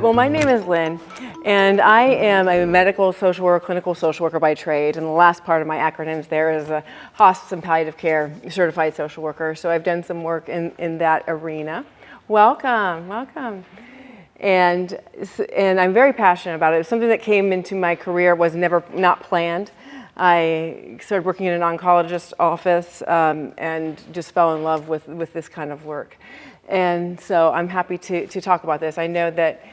Well, my name is Lynn, and I am a medical social worker, clinical social worker by trade, and the last part of my acronyms there is a hospice and palliative care certified social worker. So I've done some work in that arena. Welcome, welcome. And I'm very passionate about it. It's something that came into my career, was not planned. I started working in an oncologist's office and just fell in love with this kind of work. And so I'm happy to talk about this. I know that,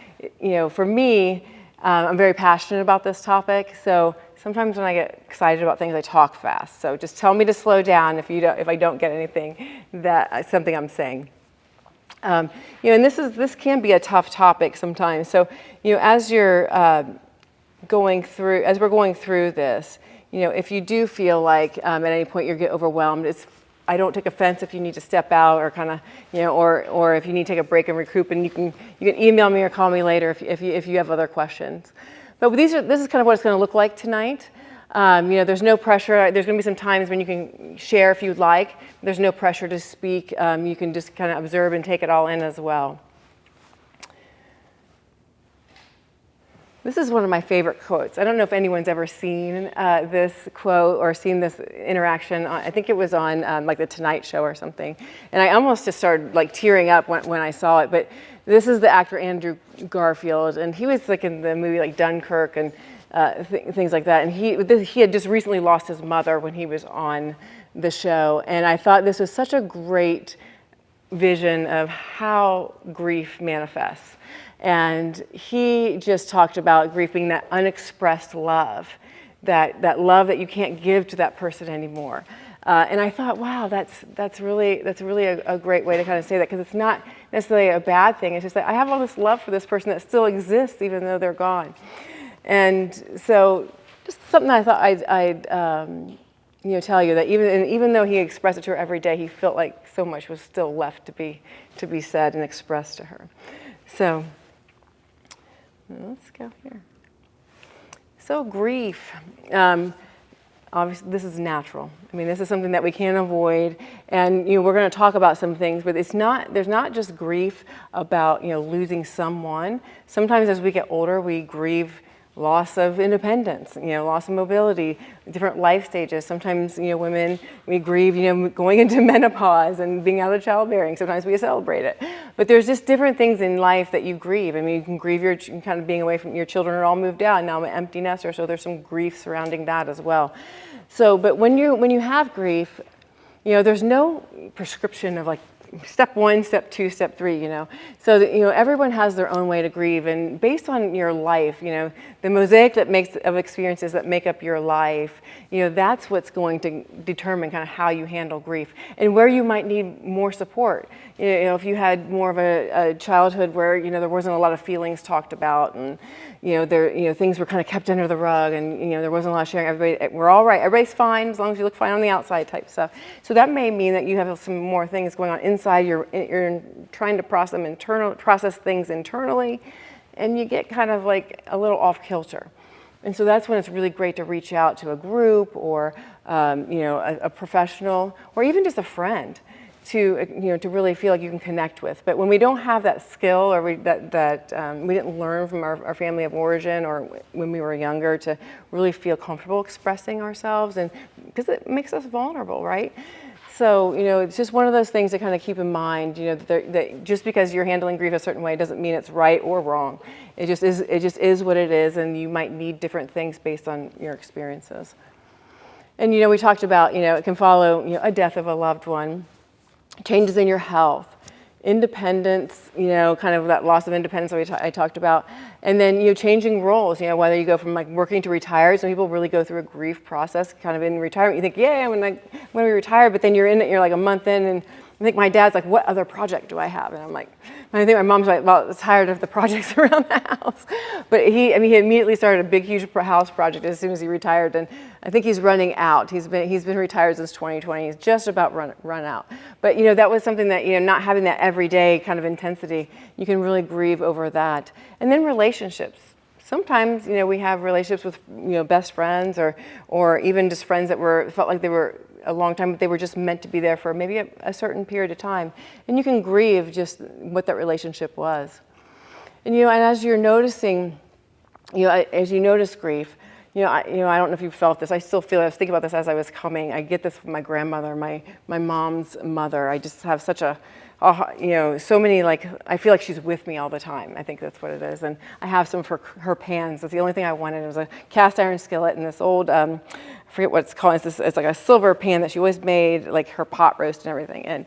for me, I'm very passionate about this topic. So sometimes when I get excited about things, I talk fast. So just tell me to slow down if I don't get anything something I'm saying. And this can be a tough topic sometimes. So as we're going through this, if you do feel like at any point you get overwhelmed, I don't take offense if you need to step out or kind of, or if you need to take a break and recoup, and you can email me or call me later if you have other questions. But this is kind of what it's going to look like tonight. There's no pressure. There's going to be some times when you can share if you'd like. There's no pressure to speak. You can just kind of observe and take it all in as well. This is one of my favorite quotes. I don't know if anyone's ever seen this quote or seen this interaction. I think it was on like the Tonight Show or something. And I almost just started like tearing up when I saw it. But this is the actor Andrew Garfield, and he was like in the movie like Dunkirk and things like that. And he had just recently lost his mother when he was on the show. And I thought this was such a great vision of how grief manifests. And he just talked about grief being that unexpressed love, that love that you can't give to that person anymore. And I thought, wow, that's really a great way to kind of say that, because it's not necessarily a bad thing. It's just that I have all this love for this person that still exists even though they're gone. And so just something I thought I'd tell you, that even though he expressed it to her every day, he felt like so much was still left to be said and expressed to her. So let's go here. So grief, obviously this is natural. I mean, this is something that we can't avoid, and we're going to talk about some things, but there's not just grief about losing someone. Sometimes as we get older, we grieve loss of independence, loss of mobility, different life stages. Sometimes, women, we grieve, going into menopause and being out of childbearing. Sometimes we celebrate it. But there's just different things in life that you grieve. I mean, you can grieve your kind of being away from your children are all moved out. Now I'm an empty nester, so there's some grief surrounding that as well. So, but when you have grief, there's no prescription of like step 1, step 2, step 3, So that, everyone has their own way to grieve, and based on your life, the mosaic of experiences that make up your life, that's what's going to determine kind of how you handle grief and where you might need more support. If you had more of a childhood where there wasn't a lot of feelings talked about, and things were kind of kept under the rug, and there wasn't a lot of sharing. We're all right. Everybody's fine as long as you look fine on the outside type stuff. So that may mean that you have some more things going on inside. You're trying to process things internally, and you get kind of like a little off kilter. And so that's when it's really great to reach out to a group or a professional or even just a friend to really feel like you can connect with. But when we don't have that skill, or we didn't learn from our family of origin or when we were younger to really feel comfortable expressing ourselves, and because it makes us vulnerable, right? So, it's just one of those things to kind of keep in mind, that just because you're handling grief a certain way doesn't mean it's right or wrong. It just is what it is, and you might need different things based on your experiences. And, we talked about, it can follow, a death of a loved one, changes in your health, independence, kind of that loss of independence that I talked about, and then changing roles, whether you go from like working to retired. Some people really go through a grief process kind of in retirement. You think, yeah, I'm going to be retired, but then you're in it, you're like a month in, and I think my dad's like, what other project do I have? And I'm like, I think my mom's like, well, tired of the projects around the house. But he immediately started a big, huge house project as soon as he retired, and I think he's running out. He's been retired since 2020. He's just about run out. But that was something that not having that everyday kind of intensity, you can really grieve over that. And then relationships. sometimes, we have relationships with, best friends or even just friends that felt like they were a long time, but they were just meant to be there for maybe a certain period of time. And you can grieve just what that relationship was. And, and as you're noticing, as you notice grief, I don't know if you've felt this. I still feel it. I was thinking about this as I was coming. I get this from my grandmother, my mom's mother. I just have such so many, I feel like she's with me all the time. I think that's what it is. And I have some for her pans. That's the only thing I wanted. It was a cast iron skillet and this old, I forget what it's called. It's like a silver pan that she always made, like her pot roast and everything. And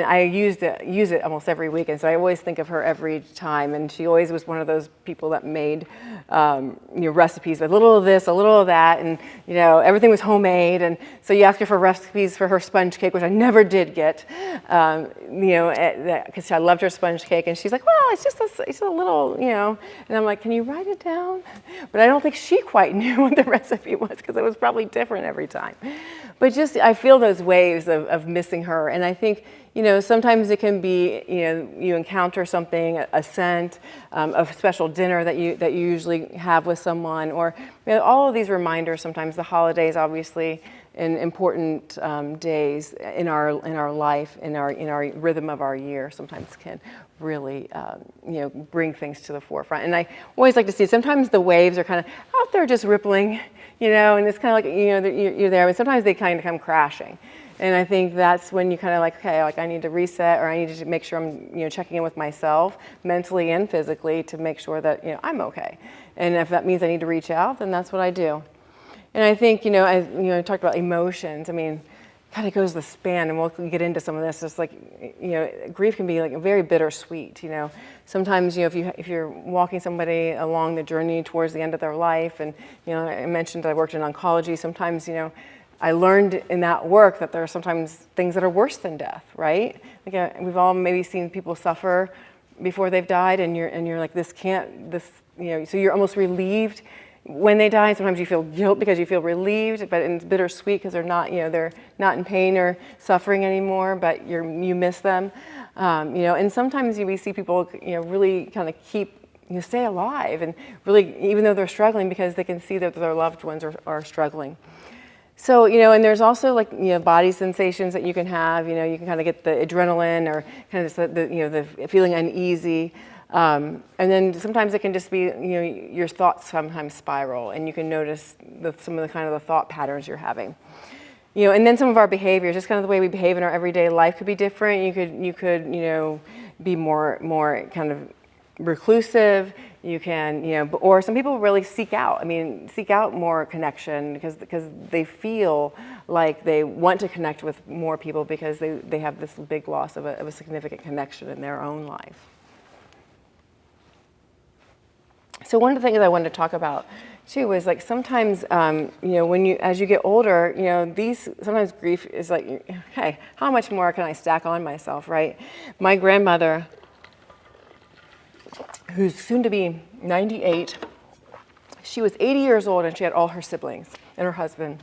I use it almost every week. And so I always think of her every time. And she always was one of those people that made recipes with a little of this, a little of that. And, everything was homemade. And so you ask her for recipes for her sponge cake, which I never did get, because I loved her sponge cake. And she's like, well, it's just a little, And I'm like, can you write it down? But I don't think she quite knew what the recipe was because it was probably different every time. But just, I feel those waves of missing her. And I think, sometimes it can be, you encounter something, a scent, a special dinner that you usually have with someone, or all of these reminders. Sometimes the holidays, obviously, and important days in our life, in our rhythm of our year, sometimes can really bring things to the forefront. And I always like to see sometimes the waves are kind of out there just rippling, and it's kind of like you're there, but sometimes they kind of come crashing. And I think that's when you kind of okay, I need to reset, or I need to make sure I'm, checking in with myself mentally and physically to make sure that, I'm okay. And if that means I need to reach out, then that's what I do. And I think, as I talked about emotions, kind of goes the span, and we'll get into some of this. It's grief can be very bittersweet. Sometimes, if you're walking somebody along the journey towards the end of their life, and I mentioned I worked in oncology. Sometimes, I learned in that work that there are sometimes things that are worse than death, right? We've all maybe seen people suffer before they've died, and you're like, so you're almost relieved when they die. Sometimes you feel guilt because you feel relieved, but it's bittersweet because they're not in pain or suffering anymore, but you miss them, And sometimes we see people, really kind of stay alive, and really, even though they're struggling, because they can see that their loved ones are struggling. So, and there's also body sensations that you can have. You can kind of get the adrenaline, or kind of the feeling uneasy. And then sometimes it can just be, your thoughts sometimes spiral, and you can notice some of the kind of the thought patterns you're having. And then some of our behaviors, just kind of the way we behave in our everyday life could be different. You could be more kind of reclusive. You can, or some people really seek out more connection because they feel like they want to connect with more people because they have this big loss of a significant connection in their own life. So one of the things I wanted to talk about too is sometimes, as you get older, sometimes grief is hey, how much more can I stack on myself, right? My grandmother, who's soon to be 98, she was 80 years old, and she had all her siblings and her husband.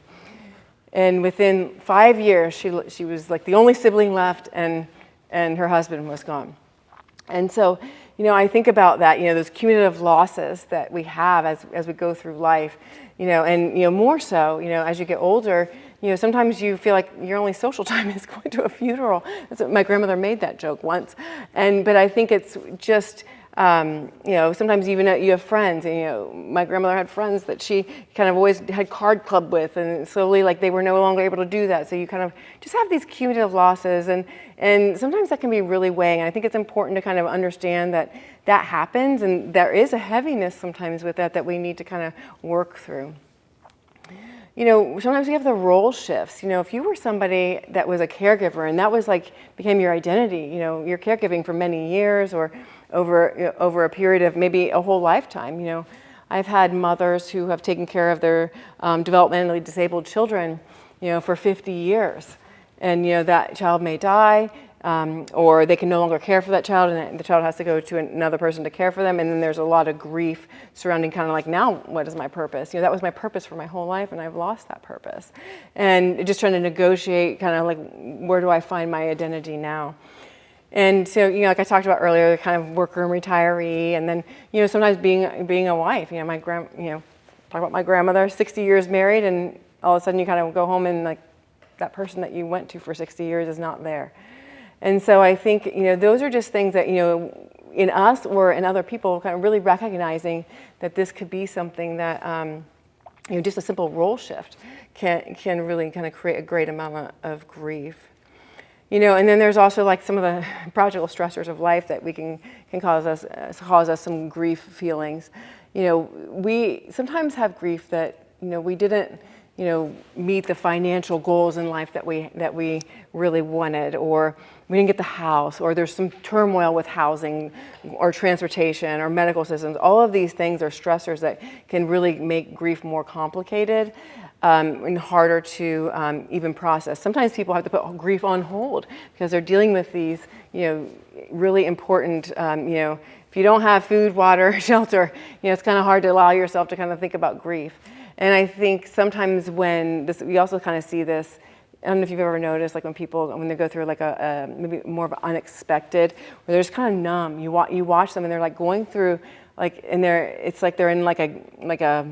And within 5 years, she was the only sibling left, and her husband was gone. And so, I think about that, those cumulative losses that we have as we go through life, and more so, as you get older, sometimes you feel like your only social time is going to a funeral. My grandmother made that joke once, but I think it's just, sometimes even you have friends, and my grandmother had friends that she kind of always had card club with, and slowly they were no longer able to do that. So you kind of just have these cumulative losses, and sometimes that can be really weighing. And I think it's important to kind of understand that happens, and there is a heaviness sometimes with that we need to kind of work through. Sometimes we have the role shifts. If you were somebody that was a caregiver and that was became your identity, you're caregiving for many years or over a period of maybe a whole lifetime. I've had mothers who have taken care of their developmentally disabled children, for 50 years. And, that child may die, or they can no longer care for that child, and the child has to go to another person to care for them. And then there's a lot of grief surrounding kind of now, what is my purpose? That was my purpose for my whole life, and I've lost that purpose. And just trying to negotiate kind of where do I find my identity now? And so, like I talked about earlier, the kind of worker and retiree, and then, sometimes being a wife. Talk about my grandmother, 60 years married, and all of a sudden you kind of go home and like that person that you went to for 60 years is not there. And so I think, those are just things that, in us or in other people, kind of really recognizing that this could be something that, just a simple role shift can really kind of create a great amount of grief. And then there's also like some of the practical stressors of life that we can cause us some grief feelings. We sometimes have grief that, we didn't, meet the financial goals in life that we really wanted, or we didn't get the house, or there's some turmoil with housing or transportation or medical systems. All of these things are stressors that can really make grief more complicated and harder to even process. Sometimes people have to put grief on hold because they're dealing with these, really important, if you don't have food, water, shelter, it's kind of hard to allow yourself to kind of think about grief. And I think sometimes we also kind of see this, I don't know if you've ever noticed, like when they go through like a maybe more of an unexpected, where they're just kind of numb. You watch them and they're like going through, like, and it's like they're in like a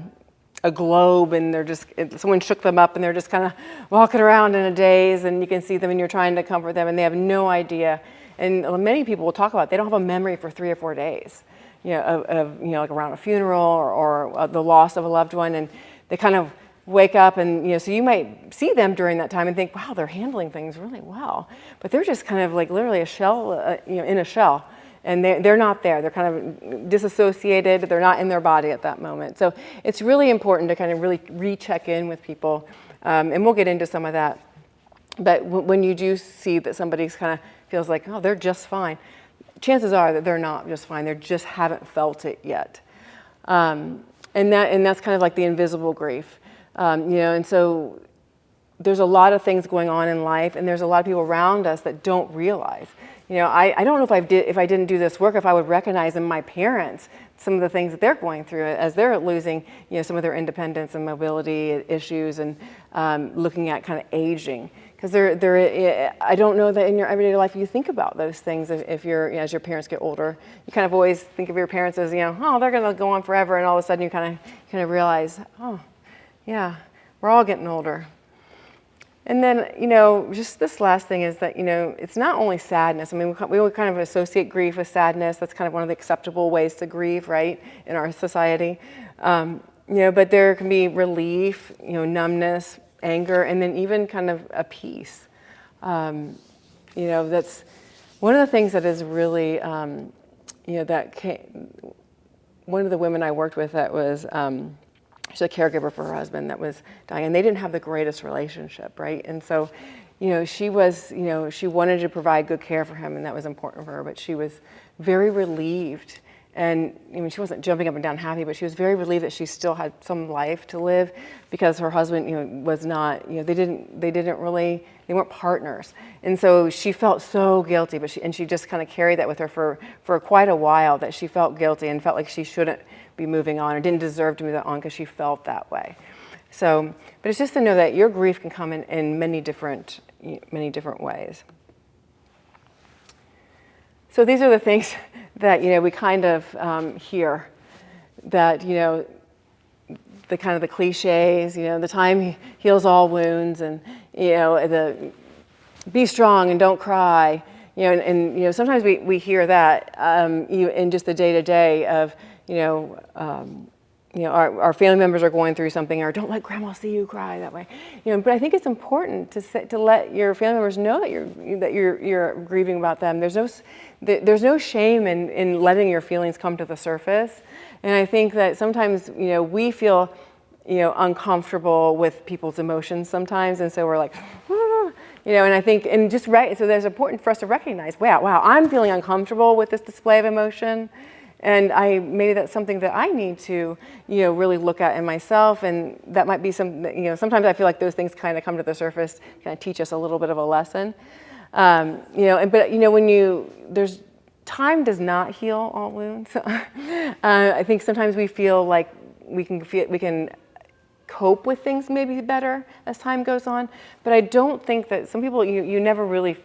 globe, and someone shook them up and they're just kind of walking around in a daze, and you can see them and you're trying to comfort them and they have no idea. And many people will talk about they don't have a memory for 3 or 4 days, like around a funeral or the loss of a loved one, and they kind of wake up and, so you might see them during that time and think, wow, they're handling things really well. But they're just kind of like literally a shell, in a shell. And they're not there. They're kind of disassociated. They're not in their body at that moment. So it's really important to kind of really recheck in with people. And we'll get into some of that. But when you do see that somebody's kind of feels like, oh, they're just fine, chances are that they're not just fine. They just haven't felt it yet. And that's kind of like the invisible grief. And so there's a lot of things going on in life, and there's a lot of people around us that don't realize. I don't know if I didn't do this work, if I would recognize in my parents some of the things that they're going through as they're losing, some of their independence and mobility issues, and looking at kind of aging. Because I don't know that in your everyday life you think about those things if you're, as your parents get older. You kind of always think of your parents as, oh, they're going to go on forever, and all of a sudden you kind of realize, oh, yeah, we're all getting older. And then, just this last thing is that, it's not only sadness. I mean, we kind of associate grief with sadness. That's kind of one of the acceptable ways to grieve, right, in our society. But there can be relief, numbness, anger, and then even kind of a peace. That's one of the things that is really, one of the women I worked with that was, she's a caregiver for her husband that was dying, and they didn't have the greatest relationship, right? And so, she wanted to provide good care for him, and that was important for her, but she was very relieved. And she wasn't jumping up and down happy, but she was very relieved that she still had some life to live, because her husband, was not, they weren't partners. And so she felt so guilty, but she just kind of carried that with her for quite a while, that she felt guilty and felt like she shouldn't be moving on or didn't deserve to move on because she felt that way. So, but it's just to know that your grief can come in many different ways. So these are the things that, we kind of hear, that, the kind of the cliches, the time heals all wounds, and, the be strong and don't cry, and sometimes we hear that in just the day-to-day of, our family members are going through something, or don't let grandma see you cry that way. But I think it's important to let your family members know that you're grieving about them. There's no shame in letting your feelings come to the surface. And I think that sometimes, we feel, uncomfortable with people's emotions sometimes, and so we're like, and I think, so there's important for us to recognize, wow, I'm feeling uncomfortable with this display of emotion. And maybe that's something that I need to, really look at in myself, and that might be something, sometimes I feel like those things kind of come to the surface, kind of teach us a little bit of a lesson. But there's time does not heal all wounds. I think sometimes we feel like we can cope with things maybe better as time goes on, but I don't think that some people, you never really,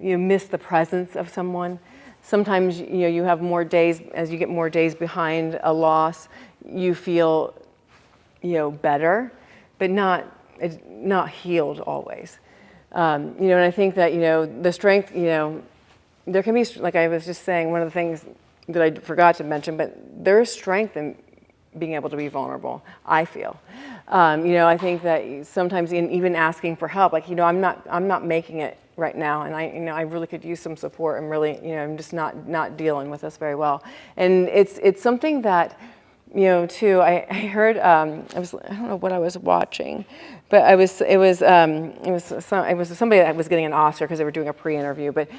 you miss the presence of someone. Sometimes, you have more days, as you get more days behind a loss, you feel, better, but not healed always. And I think that, the strength, there can be, like I was just saying, one of the things that I forgot to mention, but there is strength in being able to be vulnerable, I feel. I think that sometimes even asking for help, like, I'm not making it right now, and I really could use some support. I'm really, I'm just not dealing with this very well. And it's something that, too, I heard, I don't know what I was watching, but it was somebody that was getting an Oscar because they were doing a pre-interview, but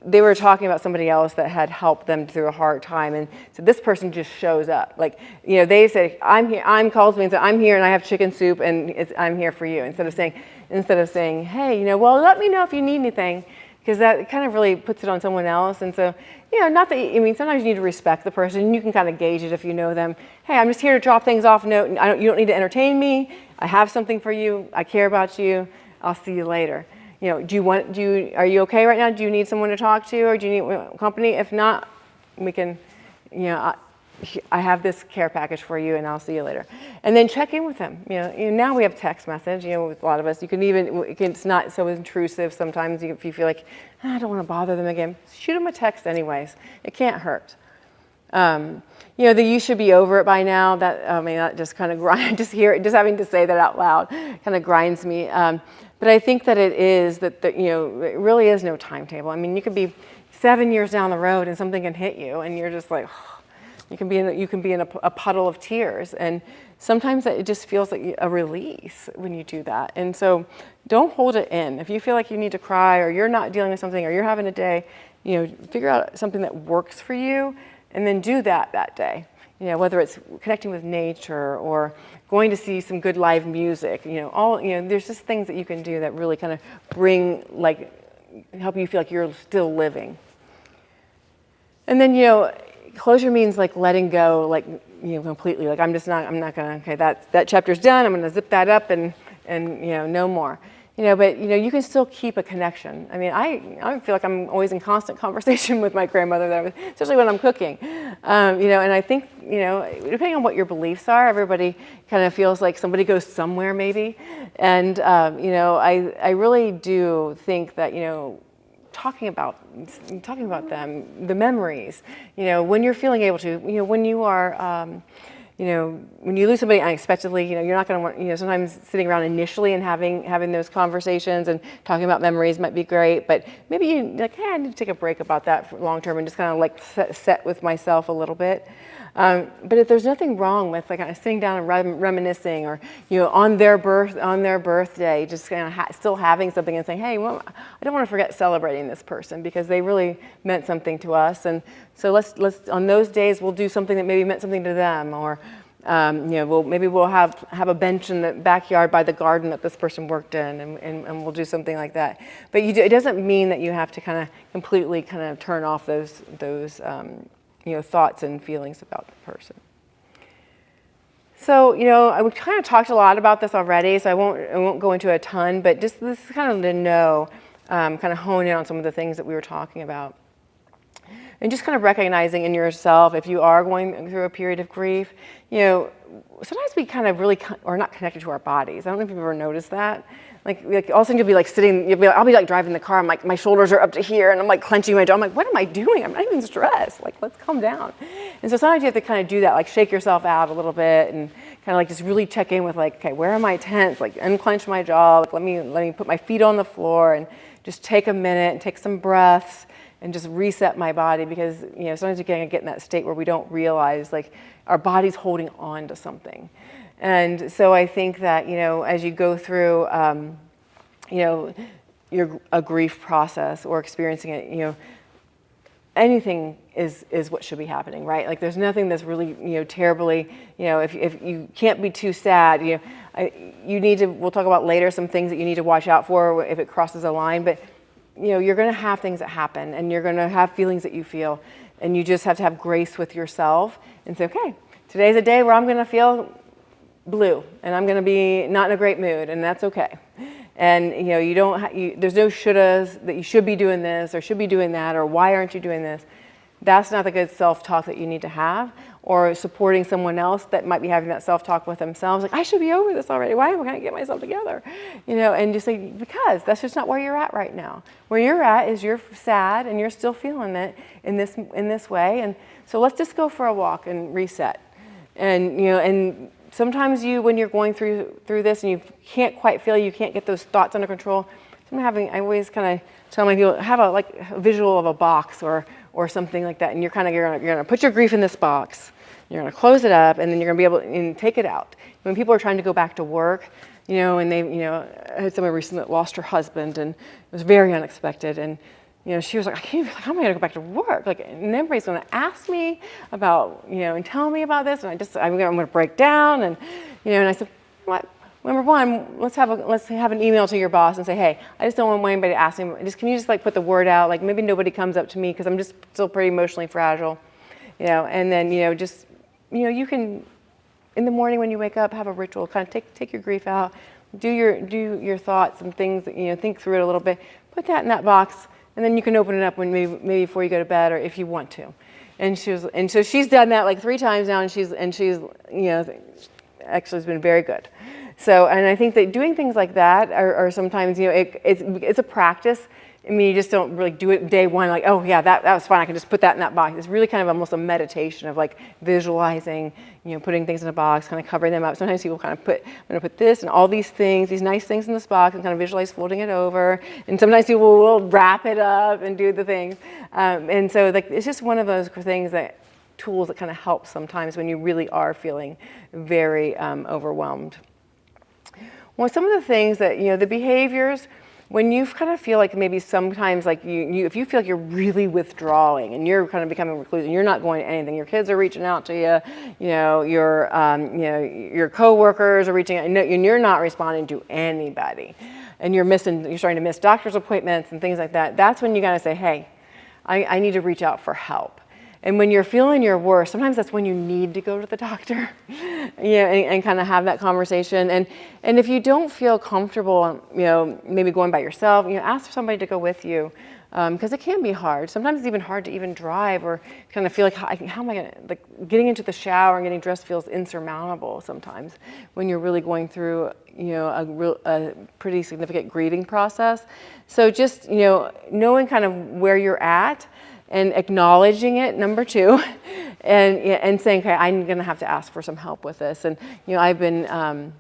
they were talking about somebody else that had helped them through a hard time, and so this person just shows up. Like, they say, I'm here, calls me and says, I'm here and I have chicken soup and I'm here for you, instead of saying, hey, well, let me know if you need anything, because that kind of really puts it on someone else. And so, not that, sometimes you need to respect the person, and you can kind of gauge it if you know them. Hey, I'm just here to drop things off. No, you don't need to entertain me. I have something for you. I care about you. I'll see you later. Are you okay right now? Do you need someone to talk to, or do you need company? If not, we can, I have this care package for you, and I'll see you later. And then check in with them. Now we have text message. With a lot of us, it's not so intrusive. Sometimes if you feel like, I don't want to bother them again, shoot them a text anyways. It can't hurt. The you should be over it by now. That just kind of just having to say that out loud kind of grinds me. But I think that it is that it really is no timetable. You could be 7 years down the road and something can hit you, and you're just like, you can be in a puddle of tears, and sometimes it just feels like a release when you do that. And so, don't hold it in. If you feel like you need to cry, or you're not dealing with something, or you're having a day, figure out something that works for you, and then do that day. Whether it's connecting with nature or going to see some good live music. There's just things that you can do that really kind of help you feel like you're still living. And then closure means like letting go, completely. Like I'm not gonna. Okay, that chapter's done. I'm gonna zip that up and no more. But you can still keep a connection. I feel like I'm always in constant conversation with my grandmother, especially when I'm cooking. And I think depending on what your beliefs are, everybody kind of feels like somebody goes somewhere maybe. And I really do think that talking about them, the memories, when you're feeling able to, when you are, when you lose somebody unexpectedly, you're not going to want, sometimes sitting around initially and having those conversations and talking about memories might be great, but maybe you like, hey, I need to take a break about that for long term and just kind of like set with myself a little bit. But if there's nothing wrong with like kind of sitting down and reminiscing, or on their birthday, just kind of still having something and saying, hey, well, I don't want to forget celebrating this person because they really meant something to us, and so let's on those days we'll do something that maybe meant something to them, or we'll have a bench in the backyard by the garden that this person worked in, and we'll do something like that. But it doesn't mean that you have to kind of completely kind of turn off those thoughts and feelings about the person. So, we kind of talked a lot about this already, so I won't go into a ton, but just this is kind of to know, kind of hone in on some of the things that we were talking about. And just kind of recognizing in yourself, if you are going through a period of grief, sometimes we kind of really are not connected to our bodies. I don't know if you've ever noticed that. Like all of a sudden you'll be like sitting, I'll be like driving the car, I'm like, my shoulders are up to here, and I'm like clenching my jaw. I'm like, what am I doing? I'm not even stressed. Like, let's calm down. And so sometimes you have to kind of do that, like shake yourself out a little bit and kind of like just really check in with like, okay, where am I tense? Like unclench my jaw, like let me put my feet on the floor and just take a minute and take some breaths and just reset my body, because sometimes you can get in that state where we don't realize like our body's holding on to something. And so I think that as you go through a grief process or experiencing it, anything is what should be happening, right? Like there's nothing that's really terribly, if you can't be too sad, you need to, we'll talk about later some things that you need to watch out for if it crosses a line, but you're going to have things that happen, and you're going to have feelings that you feel, and you just have to have grace with yourself and say, okay, today's a day where I'm going to feel blue, and I'm going to be not in a great mood, and that's okay. And you don't there's no shouldas that you should be doing this or should be doing that or why aren't you doing this. That's not the good self-talk that you need to have, or supporting someone else that might be having that self-talk with themselves, like, I should be over this already. Why am I going to get myself together? And just say, because that's just not where you're at right now. Where you're at is you're sad and you're still feeling it in this way. And so let's just go for a walk and reset. And, and sometimes when you're going through this and you can't quite feel, you can't get those thoughts under control. I always kind of tell my people, have a visual of a box or something like that, and you're gonna put your grief in this box. You're gonna close it up, and then you're gonna be able to take it out. When people are trying to go back to work, and they, I had someone recently that lost her husband, and it was very unexpected, and she was like, how am I gonna go back to work? Like, and everybody's gonna ask me about, and tell me about this, and I'm gonna break down, and and I said, what? Number one, let's have an email to your boss and say, hey, I just don't want anybody to ask me. Can you just put the word out? Like, maybe nobody comes up to me because I'm just still pretty emotionally fragile, And then you can, in the morning when you wake up, have a ritual. Kind of take your grief out, do your thoughts and things. Think through it a little bit. Put that in that box, and then you can open it up when maybe before you go to bed or if you want to. And so she's done that like 3 times now, and she's actually has been very good. So, and I think that doing things like that are sometimes, it's a practice. I mean, you just don't really do it day one, like, oh yeah, that was fine, I can just put that in that box. It's really kind of almost a meditation of like visualizing, putting things in a box, kind of covering them up. Sometimes people kind of I'm gonna put this and all these things, these nice things in this box, and kind of visualize folding it over. And sometimes people will wrap it up and do the things. And so it's just one of those things tools that kind of help sometimes when you really are feeling very overwhelmed. Well, some of the things that, the behaviors, when you kind of feel like maybe sometimes like if you feel like you're really withdrawing and you're kind of becoming recluse and you're not going to anything, your kids are reaching out to you, your coworkers are reaching out, and you're not responding to anybody, and you're starting to miss doctor's appointments and things like that, that's when you got to say, hey, I need to reach out for help. And when you're feeling your worst, sometimes that's when you need to go to the doctor, and kind of have that conversation. And if you don't feel comfortable, maybe going by yourself, ask somebody to go with you, because it can be hard. Sometimes it's even hard to even drive, or kind of feel like, how am I gonna, like, getting into the shower and getting dressed feels insurmountable sometimes when you're really going through, a pretty significant grieving process. So just, knowing kind of where you're at, and acknowledging it, number 2, and saying, okay, I'm going to have to ask for some help with this. And I've been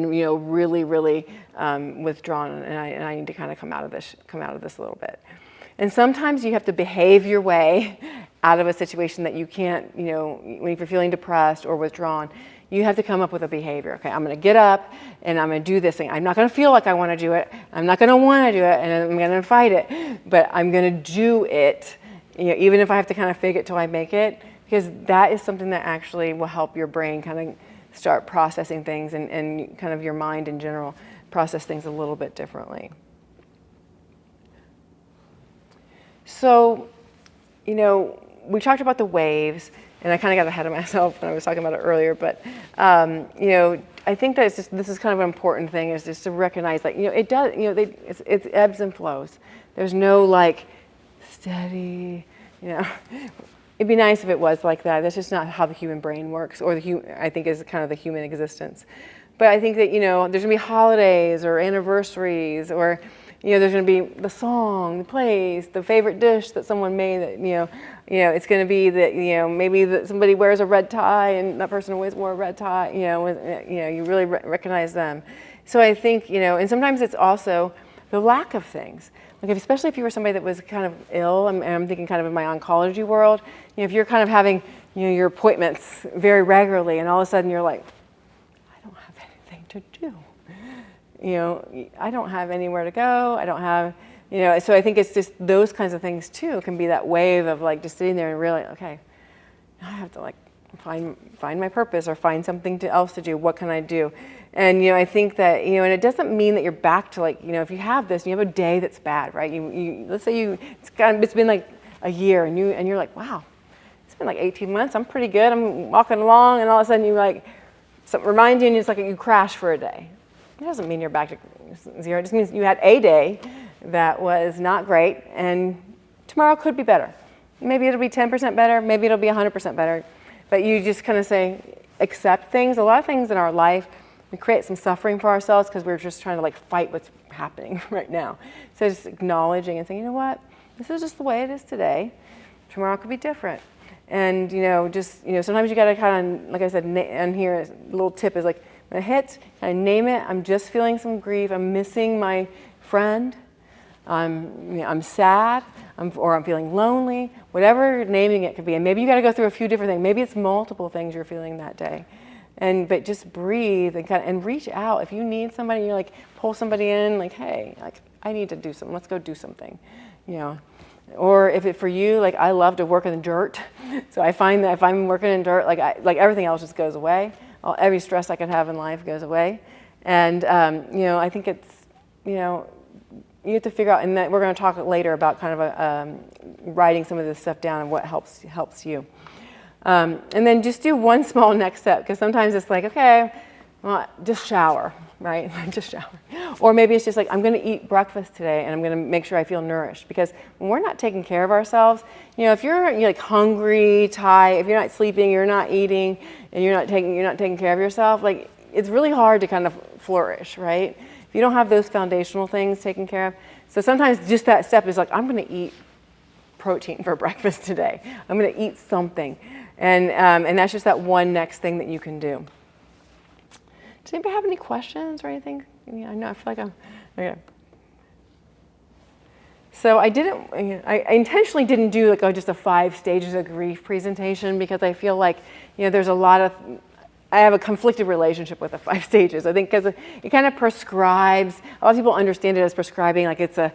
really, really withdrawn, and I need to kind of come out of this a little bit. And sometimes you have to behave your way out of a situation that you can't, when you're feeling depressed or withdrawn. You have to come up with a behavior. Okay, I'm going to get up and I'm going to do this thing. I'm not going to feel like I want to do it. I'm not going to want to do it, and I'm going to fight it. But I'm going to do it, even if I have to kind of fake it till I make it, because that is something that actually will help your brain kind of start processing things, and kind of your mind in general process things a little bit differently. So, we talked about the waves. And I kind of got ahead of myself when I was talking about it earlier, but I think that this is kind of an important thing, is just to recognize that it does, it's ebbs and flows. There's no like steady, It'd be nice if it was like that. That's just not how the human brain works, or I think is kind of the human existence. But I think that there's gonna be holidays or anniversaries, or there's going to be the song, the place, the favorite dish that someone made. That it's going to be that maybe that somebody wears a red tie and that person always wore a red tie. You really recognize them. So I think and sometimes it's also the lack of things. Like especially if you were somebody that was kind of ill, and I'm thinking kind of in my oncology world. If you're kind of having your appointments very regularly, and all of a sudden you're like, I don't have anything to do. I don't have anywhere to go. I don't have, so I think it's just those kinds of things too can be that wave of like just sitting there and really, okay, now I have to like find my purpose, or find something else to do. What can I do? And I think that and it doesn't mean that you're back to like if you have this, and you have a day that's bad, right? Let's say it's been like a year, and you're like, wow, it's been like 18 months. I'm pretty good. I'm walking along, and all of a sudden you like something reminds you, and it's like you crash for a day. It doesn't mean you're back to zero. It just means you had a day that was not great, and tomorrow could be better. Maybe it'll be 10% better, maybe it'll be 100% better. But you just kind of say, accept things. A lot of things in our life, we create some suffering for ourselves because we're just trying to like fight what's happening right now. So just acknowledging and saying, you know what, this is just the way it is today. Tomorrow could be different. And, sometimes you got to kind of, like I said, and here, a little tip is like, when it hits, kind of name it. I'm just feeling some grief. I'm missing my friend. I'm sad, or I'm feeling lonely, whatever naming it could be. And maybe you got to go through a few different things. Maybe it's multiple things you're feeling that day. But just breathe and reach out. If you need somebody, you're like, pull somebody in, like, hey, like, I need to do something. Let's go do something, Or if it for you, like, I love to work in the dirt. So I find that if I'm working in dirt, like everything else just goes away. Every stress I could have in life goes away. And, I think it's, you have to figure out, and that we're going to talk later about kind of writing some of this stuff down and what helps you. And then just do one small next step, because sometimes it's like, okay, well, just shower, right? Just shower. Or maybe it's just like, I'm going to eat breakfast today, and I'm going to make sure I feel nourished. Because when we're not taking care of ourselves, if you're like hungry, tired, if you're not sleeping, you're not eating, and you're not taking care of yourself, like it's really hard to kind of flourish, right? You don't have those foundational things taken care of. So sometimes just that step is like, I'm going to eat protein for breakfast today. I'm going to eat something. And that's just that one next thing that you can do. Does anybody have any questions or anything? I know, I feel like I'm, okay. So I intentionally didn't do like just a 5 stages of grief presentation, because I feel like, there's a lot of, I have a conflicted relationship with the 5 stages. I think because it kind of prescribes. A lot of people understand it as prescribing, like it's a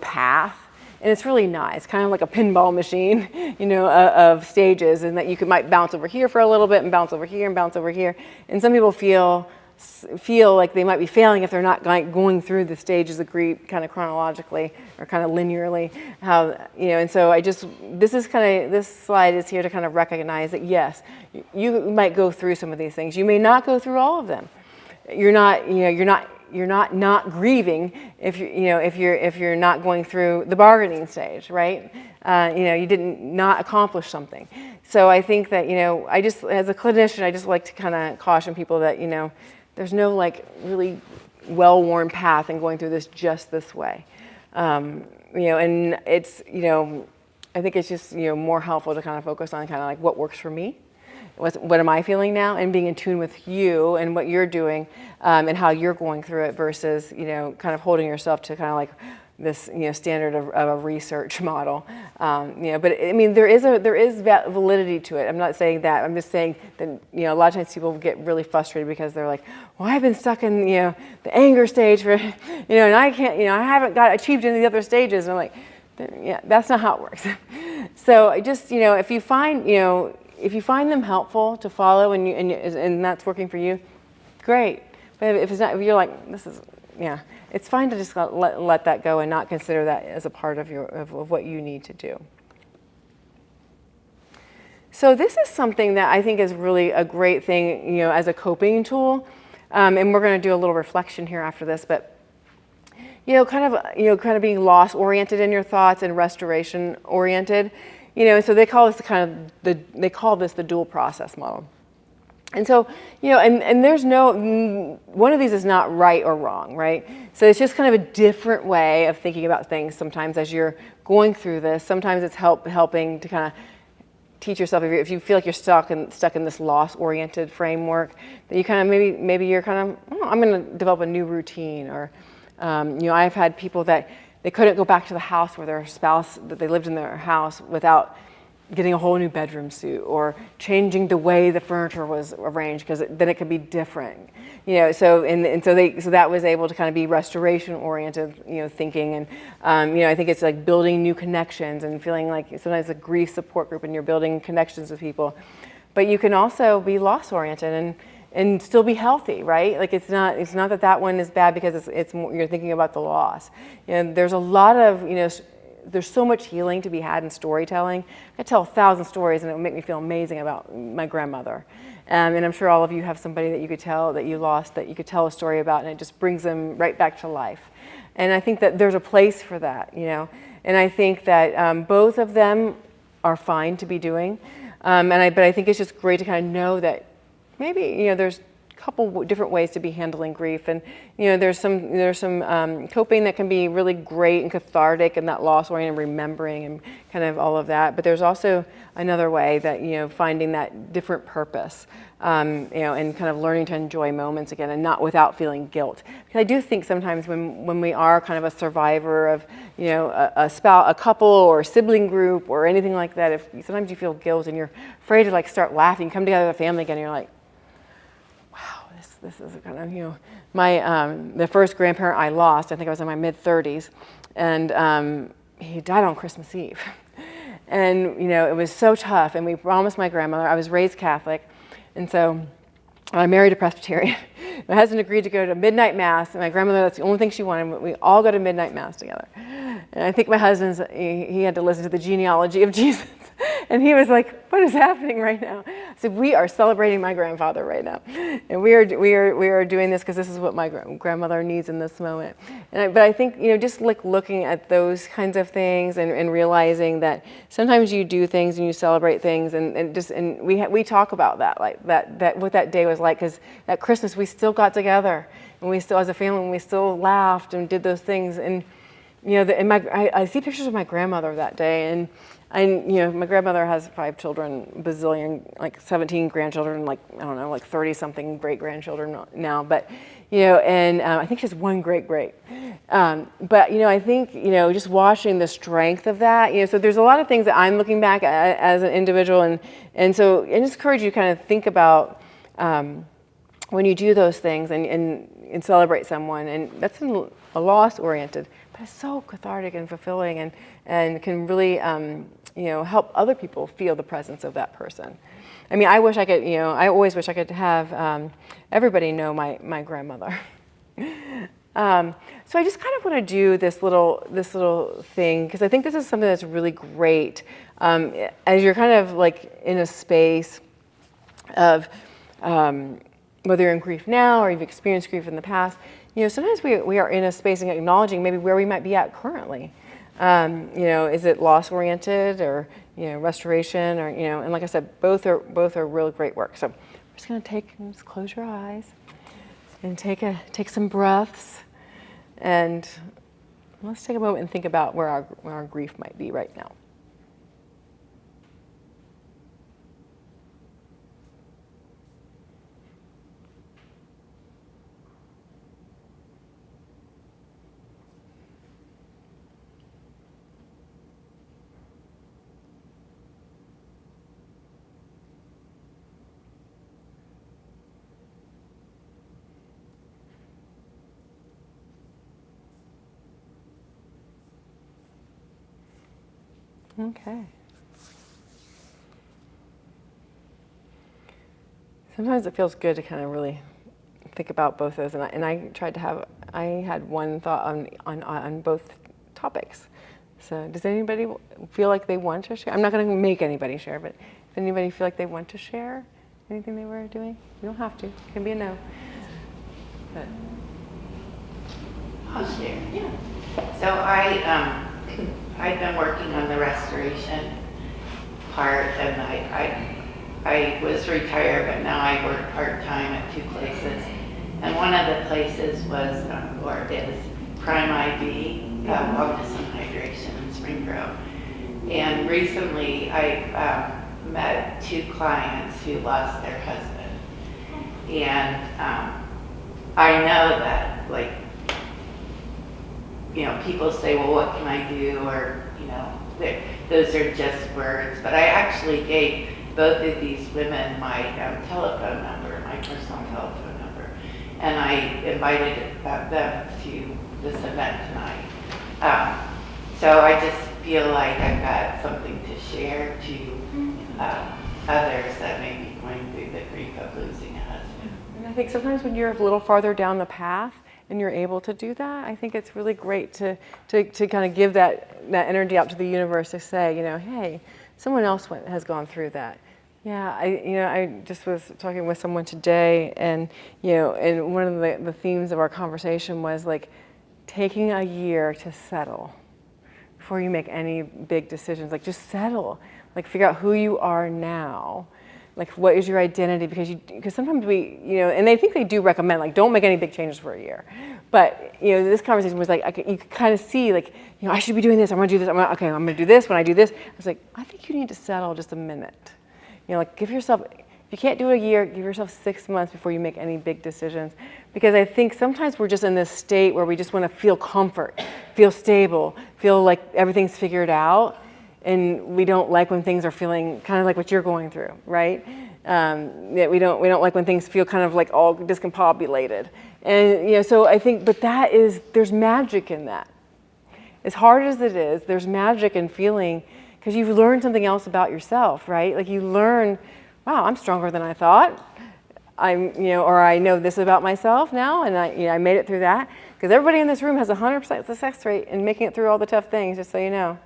path, and it's really not. It's kind of like a pinball machine, of stages, and that you might bounce over here for a little bit and bounce over here and bounce over here. And some people feel like they might be failing if they're not going through the stages of grief kind of chronologically or kind of linearly. And so this slide is here to kind of recognize that yes, you might go through some of these things. You may not go through all of them. You're not grieving if you're not going through the bargaining stage, right? You didn't not accomplish something. So I think that as a clinician, I just like to kind of caution people that there's no like really well-worn path in going through this just this way. And it's I think it's just more helpful to kind of focus on kind of like what works for me. What am I feeling now, and being in tune with you and what you're doing, and how you're going through it versus kind of holding yourself to kind of like this standard of a research model. But I mean there is validity to it. I'm not saying that. I'm just saying that a lot of times people get really frustrated because they're like, well, I've been stuck in the anger stage for and I can't I haven't achieved any of the other stages. And I'm like, yeah, that's not how it works. So I just if you find them helpful to follow and that's working for you, great. But if it's not, if you're like, this is, it's fine to just let that go and not consider that as a part of what you need to do. So this is something that I think is really a great thing, as a coping tool. And we're going to do a little reflection here after this, but kind of being loss oriented in your thoughts and restoration oriented. So they call this the dual process model. And so, and there's one of these is not right or wrong, right? So it's just kind of a different way of thinking about things sometimes as you're going through this. Sometimes it's helping to kind of teach yourself, if you feel like you're stuck in this loss-oriented framework, that you kind of, maybe you're kind of, I'm going to develop a new routine. Or, I've had people that they couldn't go back to the house where their spouse, that they lived in their house without getting a whole new bedroom suit or changing the way the furniture was arranged, because then it could be different. So that was able to kind of be restoration oriented, thinking. And I think it's like building new connections and feeling like sometimes a grief support group and you're building connections with people. But you can also be loss oriented and still be healthy, right? Like it's not that one is bad because it's more, you're thinking about the loss. There's a lot of there's so much healing to be had in storytelling. I could tell 1,000 stories and it would make me feel amazing about my grandmother. And I'm sure all of you have somebody that you could tell that you lost, that you could tell a story about, and it just brings them right back to life. And I think that there's a place for that, you know. And I think that both of them are fine to be doing. But I think it's just great to kind of know that maybe, you know, there's couple different ways to be handling grief, and you know there's some coping that can be really great and cathartic, and that loss oriented remembering and kind of all of that. But there's also another way that, you know, finding that different purpose, you know, and kind of learning to enjoy moments again, and not without feeling guilt. Because I do think sometimes when we are kind of a survivor of, you know, a couple or a sibling group or anything like that, if sometimes you feel guilt and you're afraid to like start laughing, come together as a family again, and you're like, this is kind of, you know, my the first grandparent I lost, I think I was in my mid-30s, and he died on Christmas Eve. And, you know, it was so tough, and we promised my grandmother, I was raised Catholic, and so I married a Presbyterian. My husband agreed to go to midnight mass, and my grandmother, that's the only thing she wanted. We all go to midnight mass together. And I think my husband's, he had to listen to the genealogy of Jesus. And he was like, what is happening right now? I said, we are celebrating my grandfather right now. And we are doing this because this is what my grandmother needs in this moment. But I think, you know, just like looking at those kinds of things and realizing that sometimes you do things and you celebrate things, and we talk about that, like that what that day was like, because at Christmas we still got together, and we still, as a family, we still laughed and did those things. And you know, I see pictures of my grandmother that day, and you know, my grandmother has 5 children, bazillion, like 17 grandchildren, like, I don't know, like 30 something great grandchildren now. But, you know, and I think she has 1 great. But, you know, I think, you know, just watching the strength of that, you know, so there's a lot of things that I'm looking back at as an individual. And so I just encourage you to kind of think about when you do those things and celebrate someone. And that's a loss oriented, but it's so cathartic and fulfilling, and can really, you know, help other people feel the presence of that person. I mean, I wish I could, you know, I always wish I could have everybody know my grandmother. So I just kind of want to do this little thing, because I think this is something that's really great as you're kind of like in a space of whether you're in grief now or you've experienced grief in the past. You know, sometimes we are in a space and acknowledging maybe where we might be at currently. You know, is it loss oriented, or, you know, restoration, or, you know, and like I said, both are really great work. So I'm just going to just close your eyes and take some breaths, and let's take a moment and think about where our grief might be right now. Okay. Sometimes it feels good to kind of really think about both those, and I had one thought on both topics. So does anybody feel like they want to share? I'm not going to make anybody share, but if anybody feel like they want to share anything they were doing, you don't have to. It can be a no. But I'll share. Yeah. So I've been working on the restoration part, and I was retired, but now I work part-time at 2 places. And one of the places was, or is, Prime IV, Wellness and Hydration in Springboro. And recently I met 2 clients who lost their husband. And I know that, like, you know, people say, well, what can I do? Or, you know, those are just words. But I actually gave both of these women my telephone number, my personal telephone number. And I invited them to this event tonight. So I just feel like I've got something to share to others that may be going through the grief of losing a husband. And I think sometimes when you're a little farther down the path, and you're able to do that, I think it's really great to kind of give that energy out to the universe to say, hey, someone else has gone through that. Yeah, I just was talking with someone today, and and one of the themes of our conversation was like taking a year to settle before you make any big decisions. Like just settle, like figure out who you are now. Like what is your identity? Because sometimes we, and I think they do recommend like don't make any big changes for a year. But this conversation was like you could kind of see like I should be doing this. I'm gonna do this. I'm gonna do this. When I do this, I was like I think you need to settle just a minute. Like give yourself. If you can't do it a year, give yourself 6 months before you make any big decisions. Because I think sometimes we're just in this state where we just want to feel comfort, feel stable, feel like everything's figured out. And we don't like when things are feeling kind of like what you're going through, right? Yeah, we don't like when things feel kind of like all discombobulated. And so I think, but there's magic in that. As hard as it is, there's magic in feeling, because you've learned something else about yourself, right? Like you learn, wow, I'm stronger than I thought. Or I know this about myself now, and I made it through that. Because everybody in this room has 100% success rate in making it through all the tough things, just so you know.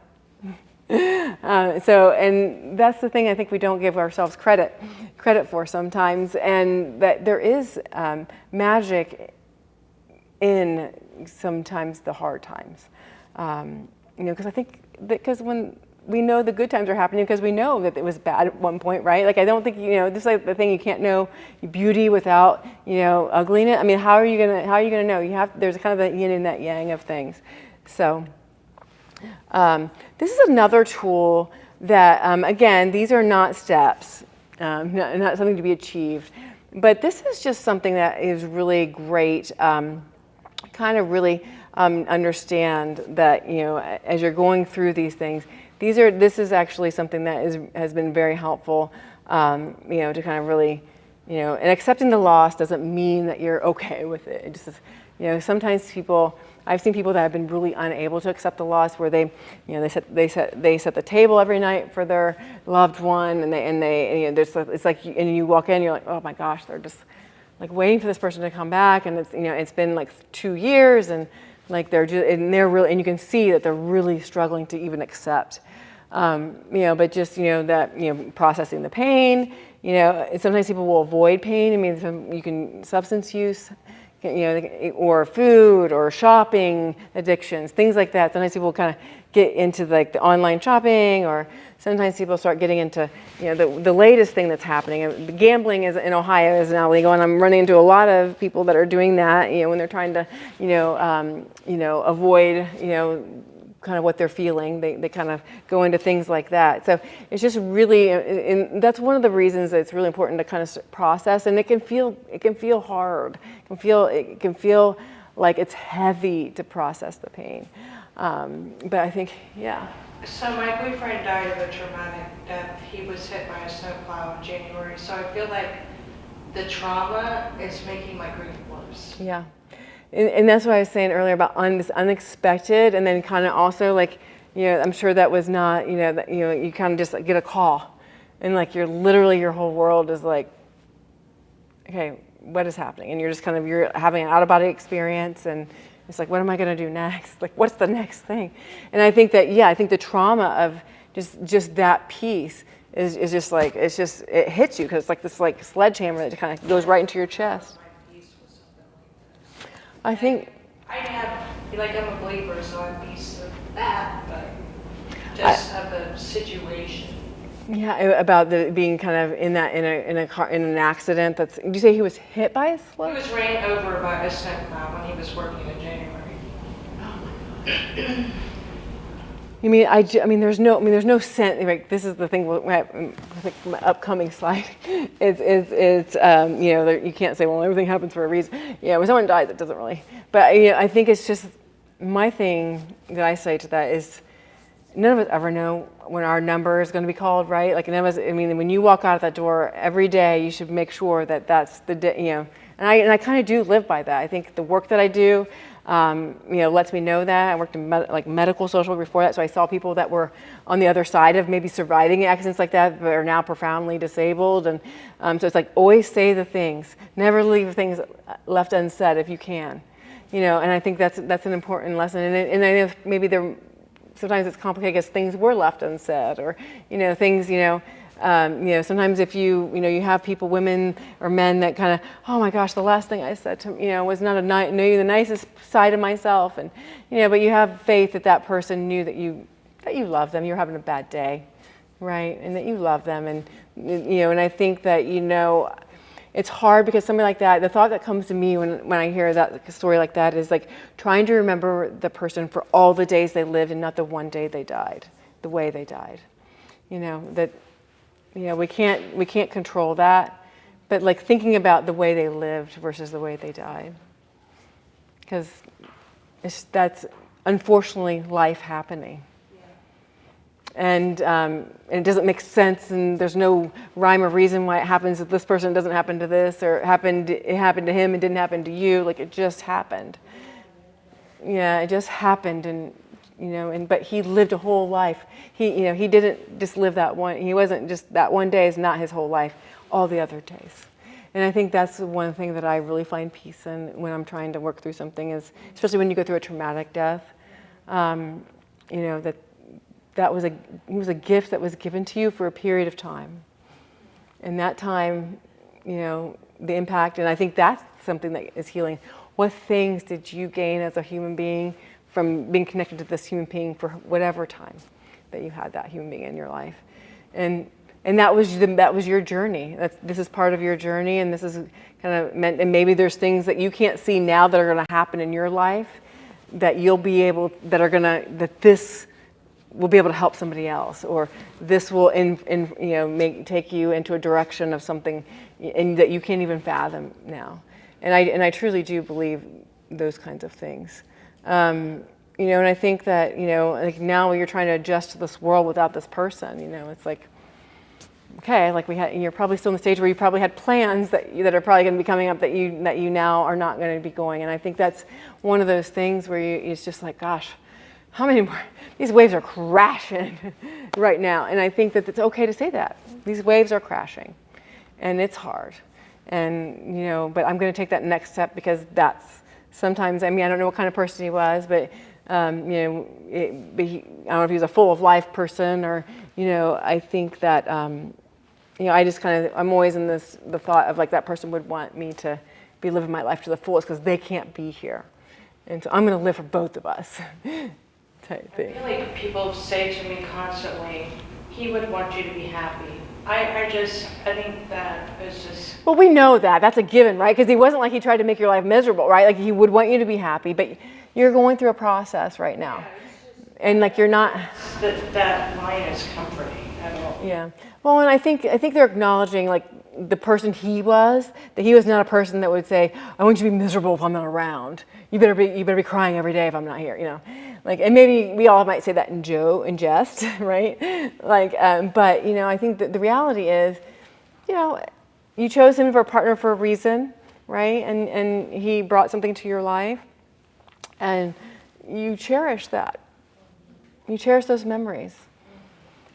And that's the thing I think we don't give ourselves credit for sometimes, and that there is magic in sometimes the hard times. Because I think because when we know the good times are happening, because we know that it was bad at one point, right? Like I don't think just like the thing you can't know beauty without ugliness. I mean, how are you gonna know? There's kind of a yin and that yang of things. So. This is another tool that, again, these are not steps, not something to be achieved, but this is just something that is really great, kind of really understand that, as you're going through these things, this is actually something that has been very helpful, to kind of really, and accepting the loss doesn't mean that you're okay with it. It just is, sometimes I've seen people that have been really unable to accept the loss, where they set the table every night for their loved one, and it's like, and you walk in, you're like, oh my gosh, they're just like waiting for this person to come back, and it's been like 2 years, and like they're really, and you can see that they're really struggling to even accept, but just that processing the pain, sometimes people will avoid pain. I mean, you can substance use. Or food or shopping addictions, things like that. Sometimes people kind of get into like the online shopping, or sometimes people start getting into the latest thing that's happening. Gambling in Ohio is now legal, and I'm running into a lot of people that are doing that. When they're trying to avoid kind of what they're feeling, they kind of go into things like that. So it's just really, and that's one of the reasons that it's really important to kind of process. And it can feel hard. It can feel like it's heavy to process the pain. But I think, yeah. So my boyfriend died of a traumatic death. He was hit by a snowplow in January. So I feel like the trauma is making my grief worse. Yeah. And that's what I was saying earlier about this unexpected, and then kind of also like, I'm sure that was not, you kind of just get a call, and like your whole world is like, okay, what is happening? And you're just kind of, you're having an out-of-body experience, and it's like, what am I going to do next? Like, what's the next thing? And I think that, I think the trauma of just that piece is just like, it hits you, because it's like this like sledgehammer that kind of goes right into your chest. I think I have, I'm a believer, so I'm peace of that, but just of the situation. Yeah, about being kind of in a car, in an accident. Did you say he was hit by a sled? He was ran over by a snowplow when he was working in January. Oh. You mean there's no sense. Like, this is the thing. I think my upcoming slide. It's you can't say, well, everything happens for a reason. Yeah, when someone dies, it doesn't really. But I think it's just, my thing that I say to that is, none of us ever know when our number is going to be called, right? Like, none of us. I mean, when you walk out of that door every day, you should make sure that that's the day. And I kind of do live by that. I think the work that I do, lets me know that. I worked in medical social before that, so I saw people that were on the other side of maybe surviving accidents like that, but are now profoundly disabled. And so it's like, always say the things. Never leave things left unsaid if you can. And I think that's an important lesson. And I know maybe sometimes it's complicated because things were left unsaid, or things sometimes if you have people, women or men, that kind of, oh my gosh, the last thing I said to was not the nicest side of myself, and but you have faith that that person knew that you love them. You're having a bad day, right? And that you love them, and and I think that it's hard because something like that, the thought that comes to me when I hear that story like that is like trying to remember the person for all the days they lived and not the one day they died, the way they died. We can't control that, but like thinking about the way they lived versus the way they died, because that's unfortunately life happening. And it doesn't make sense, and there's no rhyme or reason why it happens that this person doesn't happen to this, or it happened to him and didn't happen to you. Like it just happened. Yeah, it just happened, and but he lived a whole life. He didn't just live that one. He wasn't just that one day is not his whole life. All the other days. And I think that's one thing that I really find peace in when I'm trying to work through something, is especially when you go through a traumatic death. That was a gift that was given to you for a period of time. And that time, the impact, and I think that's something that is healing. What things did you gain as a human being from being connected to this human being for whatever time that you had that human being in your life? And that was your journey. This is part of your journey, and this is kind of meant, and maybe there's things that you can't see now that are going to happen in your life that you'll be able, this will be able to help somebody else, or this will take you into a direction of something and that you can't even fathom now. And I truly do believe those kinds of things. And I think that like now you're trying to adjust to this world without this person. It's like, okay, like you're probably still in the stage where you probably had plans that are probably going to be coming up that you now are not going to be going. And I think that's one of those things where it's just like, gosh, how many more? These waves are crashing right now. And I think that it's okay to say that. These waves are crashing. And it's hard. And, but I'm going to take that next step, because that's sometimes, I don't know what kind of person he was, but, I don't know if he was a full of life person, or, I think that, I just I'm always in the thought of like that person would want me to be living my life to the fullest because they can't be here. And so I'm going to live for both of us. Type thing. I feel like people say to me constantly, he would want you to be happy. I think that is just... Well, we know that. That's a given, right? Because he wasn't like he tried to make your life miserable, right? Like he would want you to be happy, but you're going through a process right now. And like you're not... That line is comforting at all. Yeah. Well, and I think they're acknowledging like the person he was, that he was not a person that would say, I want you to be miserable if I'm not around. You better be crying every day if I'm not here, Like, and maybe we all might say that in jest, right? Like, but I think that the reality is, you chose him for a partner for a reason, right? And he brought something to your life, and you cherish that. You cherish those memories,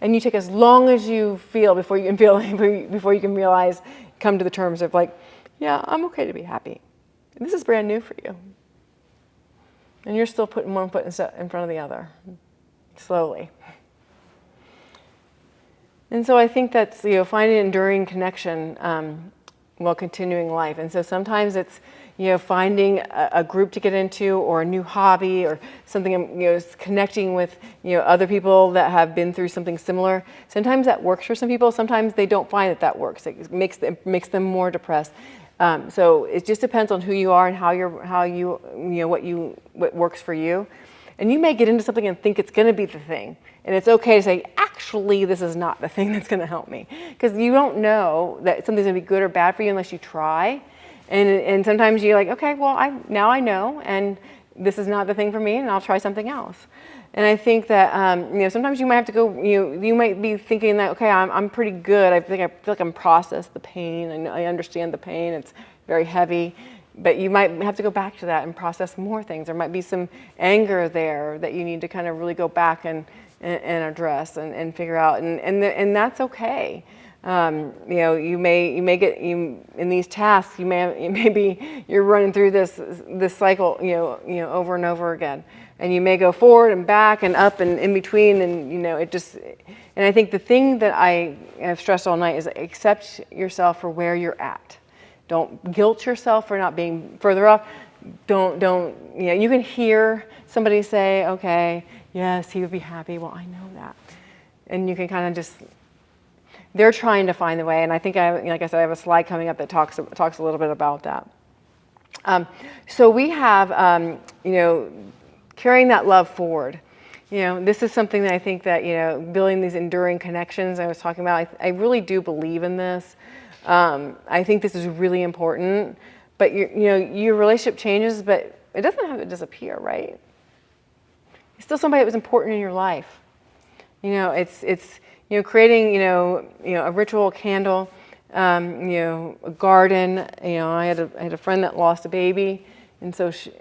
and you take as long as you feel before you can realize, come to the terms of like, yeah, I'm okay to be happy. This is brand new for you. And you're still putting one foot in front of the other, slowly. And so I think that's, finding enduring connection while continuing life. And so sometimes it's, finding a group to get into, or a new hobby, or something, connecting with, other people that have been through something similar. Sometimes that works for some people. Sometimes they don't find that works. It makes them more depressed. So it just depends on who you are and what works for you. And you may get into something and think it's going to be the thing. And it's okay to say, actually, this is not the thing that's going to help me. Because you don't know that something's going to be good or bad for you unless you try. And sometimes you're like, okay, well, now I know, and this is not the thing for me, and I'll try something else. And I think that sometimes you might have to go. You might be thinking that, okay, I'm pretty good. I feel like I'm processed the pain. I understand the pain. It's very heavy, but you might have to go back to that and process more things. There might be some anger there that you need to kind of really go back and address and figure out. And that's okay. You may get in these tasks. You're running through this cycle, over and over again, and you may go forward and back and up and in between, and it just. And I think the thing that I have stressed all night is accept yourself for where you're at. Don't guilt yourself for not being further up. Don't. You can hear somebody say, "Okay, yes, he would be happy." Well, I know that, and you can kind of just. They're trying to find the way, and I think like I said, I have a slide coming up that talks a little bit about that. So we have, carrying that love forward. This is something that I think that building these enduring connections I was talking about. I really do believe in this. I think this is really important. But your relationship changes, but it doesn't have to disappear, right? It's still somebody that was important in your life. It's creating, a ritual candle, a garden. I had a friend that lost a baby, and so she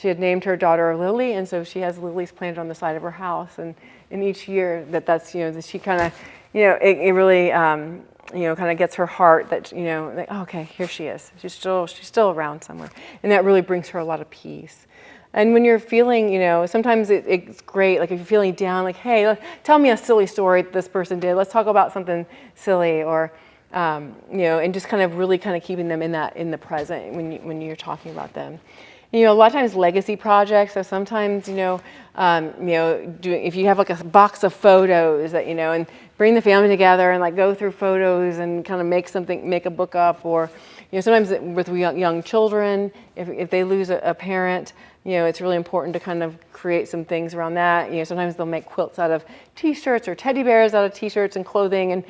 had named her daughter Lily, and so she has lilies planted on the side of her house. And each year that she kind of, it really, kind of gets her heart that, like, oh, okay, here she is. She's still around somewhere, and that really brings her a lot of peace. And when you're feeling, sometimes it's great, like if you're feeling down, like, hey, tell me a silly story that this person did. Let's talk about something silly, or, and just kind of really kind of keeping them in the present when you're talking about them. A lot of times legacy projects. So sometimes, if you have like a box of photos that, and bring the family together and like go through photos and kind of make a book up, or, sometimes with young children, if they lose a parent. It's really important to kind of create some things around that. Sometimes they'll make quilts out of T-shirts or teddy bears out of T-shirts and clothing, and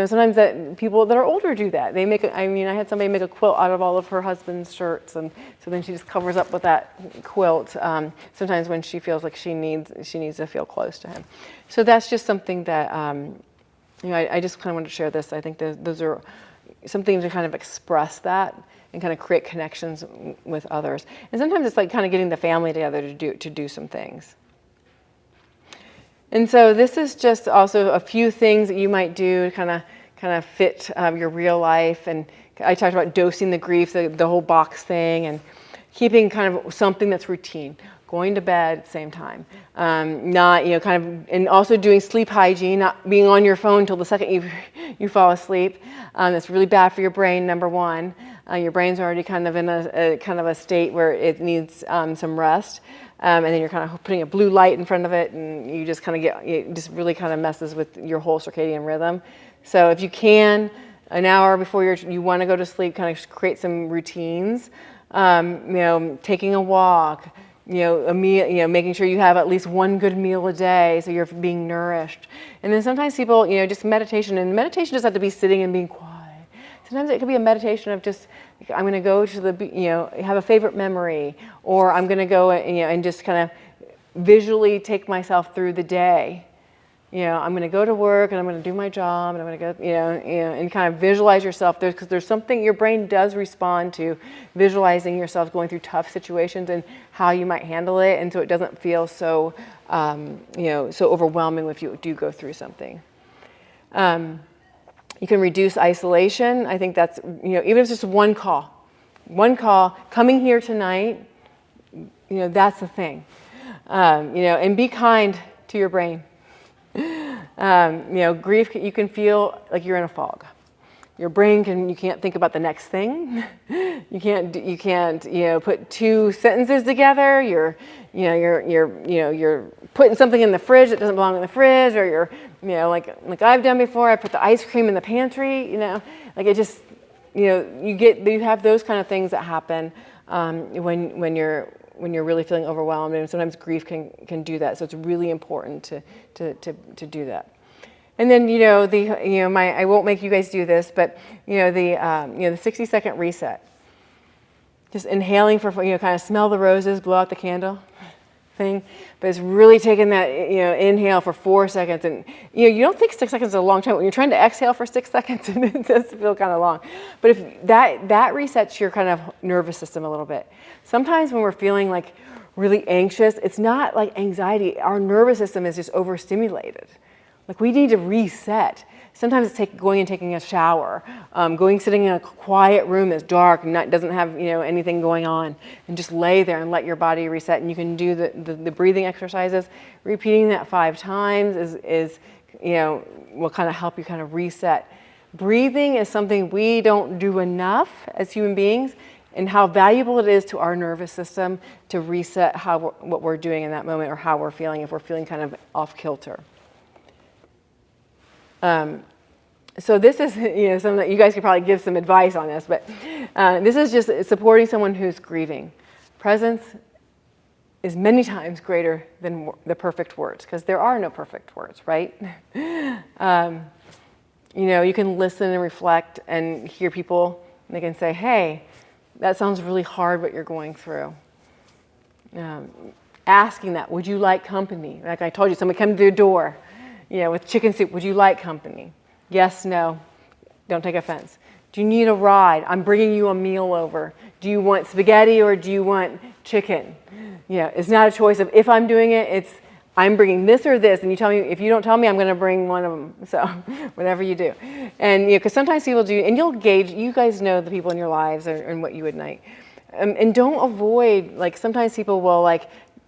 sometimes that people that are older do that. They I had somebody make a quilt out of all of her husband's shirts, and so then she just covers up with that quilt. Sometimes when she feels like she needs to feel close to him. So that's just something that I just kind of wanted to share this. I think those are something to kind of express that and kind of create connections with others. And sometimes it's like kind of getting the family together to do some things. And so this is just also a few things that you might do to kind of fit your real life. And I talked about dosing the grief, the whole box thing, and keeping kind of something that's routine. Going to bed at the same time, and also doing sleep hygiene, not being on your phone until the second you fall asleep. That's really bad for your brain. Number one, your brain's already kind of in a state where it needs some rest, and then you're kind of putting a blue light in front of it, and you just kind of it just really kind of messes with your whole circadian rhythm. So if you can, an hour before you want to go to sleep, kind of create some routines. Taking a walk. A meal, making sure you have at least one good meal a day so you're being nourished. And then sometimes people, just meditation, and meditation doesn't have to be sitting and being quiet. Sometimes it could be a meditation of just, I'm going to go to have a favorite memory, or I'm going to go, and just kind of visually take myself through the day. I'm going to go to work and I'm going to do my job and I'm going to go, and kind of visualize yourself there, because there's something your brain does respond to visualizing yourself going through tough situations and how you might handle it, and so it doesn't feel so, so overwhelming if you do go through something. You can reduce isolation. I think that's, even if it's just one call, coming here tonight, that's the thing. And be kind to your brain. Grief, you can feel like you're in a fog. Your brain you can't think about the next thing. You can't put two sentences together. You're putting something in the fridge that doesn't belong in the fridge, or you're, like I've done before, I put the ice cream in the pantry, like it just, you have those kind of things that happen, when you're really feeling overwhelmed, and sometimes grief can do that. So it's really important to do that. And then I won't make you guys do this, but the 60-second reset. Just inhaling for kind of smell the roses, blow out the candle thing, but it's really taking that inhale for 4 seconds, and you don't think 6 seconds is a long time when you're trying to exhale for 6 seconds, and it does feel kind of long. But if that resets your kind of nervous system a little bit. Sometimes when we're feeling like really anxious, it's not like anxiety. Our nervous system is just overstimulated. Like we need to reset. Sometimes it's going and taking a shower, sitting in a quiet room that's dark and doesn't have anything going on, and just lay there and let your body reset. And you can do the breathing exercises. Repeating that 5 times is will kind of help you kind of reset. Breathing is something we don't do enough as human beings, and how valuable it is to our nervous system to reset what we're doing in that moment, or how we're feeling if we're feeling kind of off kilter. So this is something that you guys could probably give some advice on this, but this is just supporting someone who's grieving. Presence is many times greater than the perfect words, because there are no perfect words, right? You can listen and reflect and hear people, and they can say, hey, that sounds really hard what you're going through. Asking that, would you like company? Like I told you, somebody come to your door, with chicken soup, would you like company? Yes, no, don't take offense. Do you need a ride? I'm bringing you a meal over. Do you want spaghetti or do you want chicken? It's not a choice of if I'm doing it, it's I'm bringing this or this, and you tell me, if you don't tell me, I'm going to bring one of them. So whatever you do. And because sometimes people do, and you'll gauge, you guys know the people in your lives and what you would like. And don't avoid, like sometimes people will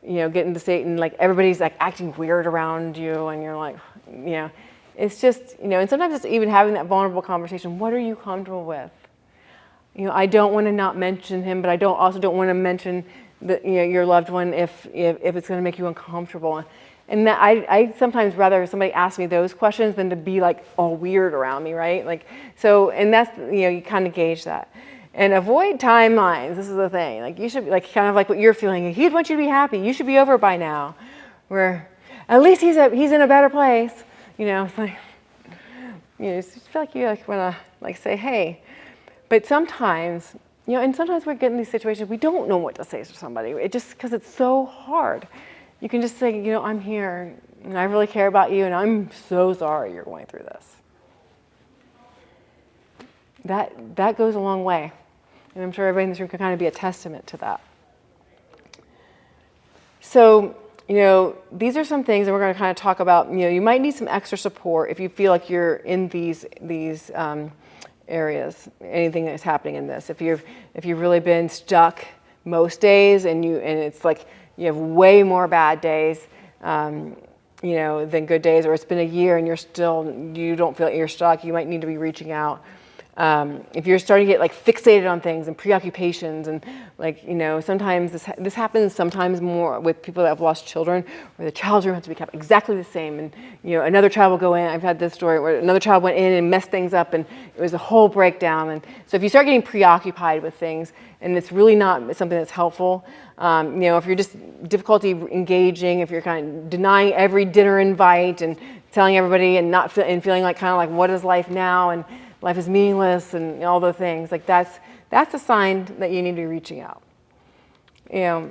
get into state and everybody's acting weird around you, and you're like, it's just, and sometimes it's even having that vulnerable conversation. What are you comfortable with? I don't want to not mention him, but I also don't want to mention your loved one if it's going to make you uncomfortable. And that I sometimes rather somebody ask me those questions than to be all weird around me, right? So, and that's, you kind of gauge that. And avoid timelines. This is the thing. You should be kind of what you're feeling. He'd want you to be happy. You should be over by now. Where at least he's in a better place. It's you feel like you want to say, hey. But sometimes, and sometimes we get in these situations, we don't know what to say to somebody. It just, because it's so hard. You can just say, I'm here, and I really care about you, and I'm so sorry you're going through this. That goes a long way. And I'm sure everybody in this room can kind of be a testament to that. So, these are some things that we're going to kind of talk about. You might need some extra support if you feel like you're in these areas, anything that's happening in this. If you've really been stuck most days, and it's you have way more bad days, than good days, or it's been a year and you don't feel like you're stuck, you might need to be reaching out. If you're starting to get fixated on things and preoccupations, and sometimes this happens sometimes more with people that have lost children, where the child's room has to be kept exactly the same, and another child will go in. I've had this story where another child went in and messed things up, and it was a whole breakdown. And so if you start getting preoccupied with things, and it's really not something that's helpful, if you're just difficulty engaging, if you're kind of denying every dinner invite and telling everybody and feeling what is life now, and life is meaningless, and all those things, that's a sign that you need to be reaching out. I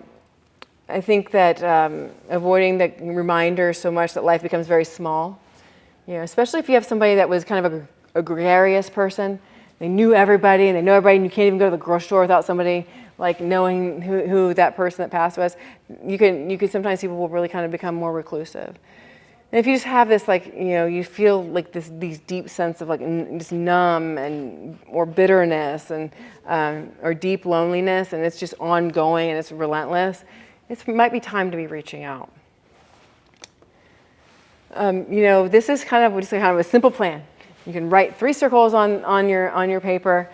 think that avoiding the reminder so much that life becomes very small, especially if you have somebody that was kind of a gregarious person, they knew everybody and they know everybody, and you can't even go to the grocery store without somebody knowing who that person that passed was. You can sometimes people will really kind of become more reclusive. And if you just have this, you feel these deep sense of just numb or bitterness and or deep loneliness, and it's just ongoing and it's relentless, it might be time to be reaching out. This is kind of a simple plan. You can write 3 circles on your paper: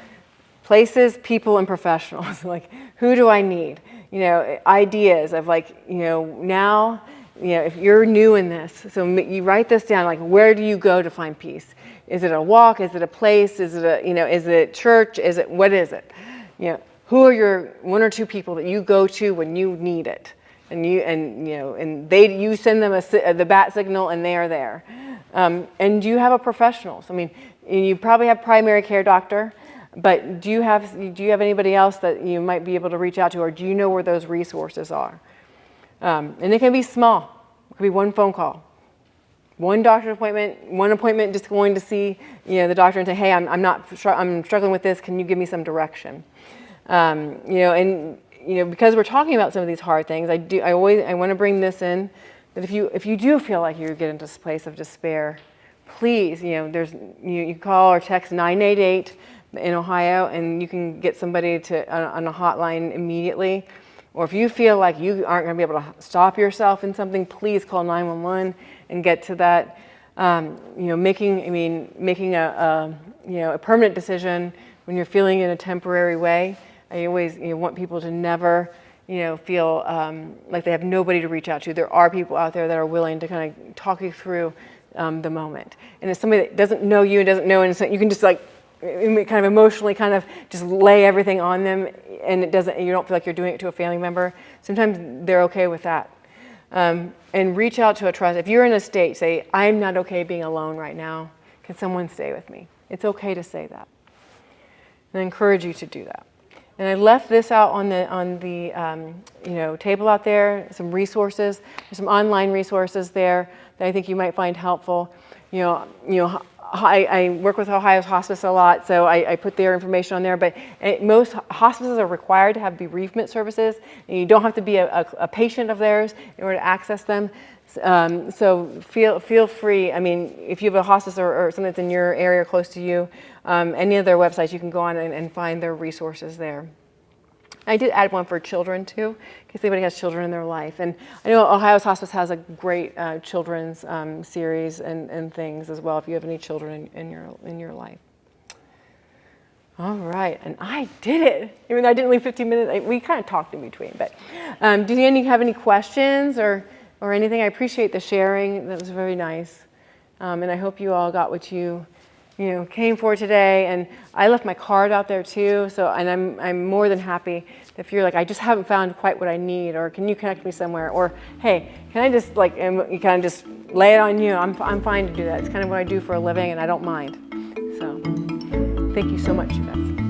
places, people, and professionals. Who do I need? Ideas of now. If you're new in this, so you write this down, where do you go to find peace? Is it a walk? Is it a place? Is it is it church? What is it? Who are your 1 or 2 people that you go to when you need it? And you send them the bat signal, and they are there. And do you have a professional? So, you probably have primary care doctor, but do you have anybody else that you might be able to reach out to, or do you know where those resources are? And it can be small. It could be 1 phone call, 1 doctor's appointment, 1 appointment just going to see the doctor and say, hey, I'm struggling with this. Can you give me some direction? Because we're talking about some of these hard things, I want to bring this in, that if you do feel like you get into this place of despair, please, you call or text 988 in Ohio, and you can get somebody on a hotline immediately. Or if you feel like you aren't going to be able to stop yourself in something, please call 911 and get to that. Making a permanent decision when you're feeling in a temporary way. I always want people to never feel like they have nobody to reach out to. There are people out there that are willing to kind of talk you through the moment. And it's somebody that doesn't know you and doesn't know, and so you can just kind of emotionally kind of just lay everything on them, and you don't feel like you're doing it to a family member. Sometimes they're okay with that. And reach out to a trust. If you're in a state, say, I'm not okay being alone right now. Can someone stay with me? It's okay to say that. And I encourage you to do that. And I left this out on the table out there, some resources. There's some online resources there that I think you might find helpful. I work with Ohio's Hospice a lot, so I put their information on there, but most hospices are required to have bereavement services, and you don't have to be a patient of theirs in order to access them. So feel free. I mean, if you have a hospice or something that's in your area or close to you, any of their websites, you can go on and find their resources there. I did add one for children too, in case anybody has children in their life. And I know Ohio's Hospice has a great children's series and things as well, if you have any children in your life. All right, and I did it. Even though I didn't leave 15 minutes, we kind of talked in between. But do you have any questions or anything? I appreciate the sharing. That was very nice. And I hope you all got what you came for today. And I left my card out there too. And I'm more than happy if you're like, I just haven't found quite what I need, or can you connect me somewhere? Or, hey, can I just you kind of just lay it on you? I'm fine to do that. It's kind of what I do for a living, and I don't mind. So thank you so much, you guys.